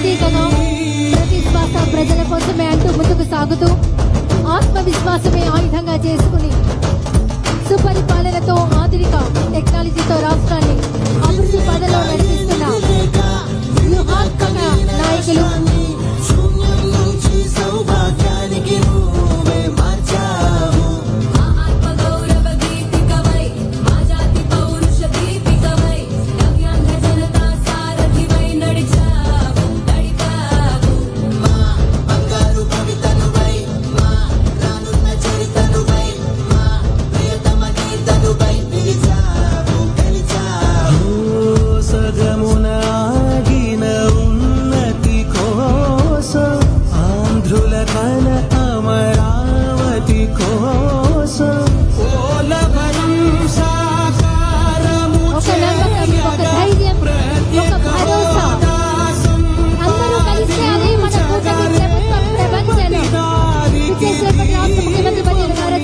ప్రతీకగా ప్రతి శ్వాస ప్రజల కోసమే అంటూ ముందుకు సాగుతూ ఆత్మవిశ్వాసమే ఆయుధంగా చేసుకుని సుపరిపాలనతో ఆధునిక టెక్నాలజీతో రాష్ట్రాన్ని అభివృద్ధి పదంలో నడిపిస్తున్న వ్యూహాత్మక నాయకులు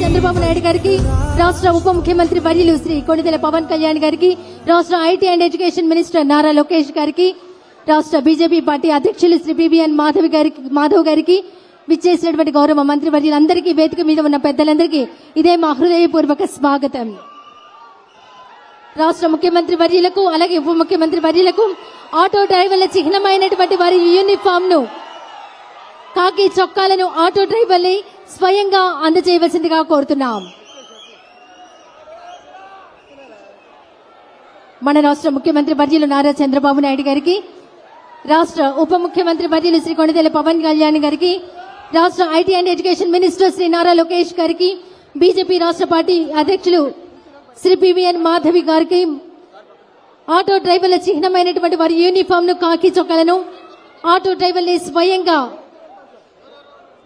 చంద్రబాబు నాయుడు గారికి, రాష్ట్ర ఉప ముఖ్యమంత్రి వర్యులు శ్రీ కొణిదెల పవన్ కళ్యాణ్ గారికి, రాష్ట్ర IT and education minister Nara Lokesh గారికి, రాష్ట్ర బీజేపీ పార్టీ అధ్యక్షులు శ్రీ బిబిఎన్ మాధవ్ గారికి, విచ్చేసినటువంటి గౌరవ మంత్రి వర్యులందరికీ, వేదిక మీద ఉన్న పెద్దలందరికీ ఇదే మా హృదయపూర్వక స్వాగతం. రాష్ట్ర ముఖ్యమంత్రి వర్యులకు అలాగే ఉప ముఖ్యమంత్రి వర్యులకు ఆటో డ్రైవర్ల చిహ్నమైనటువంటి వారి యూనిఫామ్ ను, కాకి చొక్కాలను ఆటో డ్రైవర్లే స్వయంగా అందజేయవలసిందిగా కోరుతున్నాం. మన రాష్ట్ర ముఖ్యమంత్రి వర్యులు నారా చంద్రబాబు నాయుడు గారికి, రాష్ట్ర ఉప ముఖ్యమంత్రి వర్యులు శ్రీ కొణిదెల పవన్ కళ్యాణ్ గారికి, రాష్ట్ర IT and education minister Shri Nara Lokesh గారికి, బీజేపీ రాష్ట్ర పార్టీ అధ్యక్షులు శ్రీ బివిఎన్ మాధవి గారికి ఆటో డ్రైవర్ల చిహ్నమైనటువంటి వారి యూనిఫామ్ ను, కాకి చొక్కాలను ఆటో డ్రైవర్లే స్వయంగా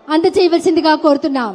అందజేయవలసిందిగా కోరుతున్నాం.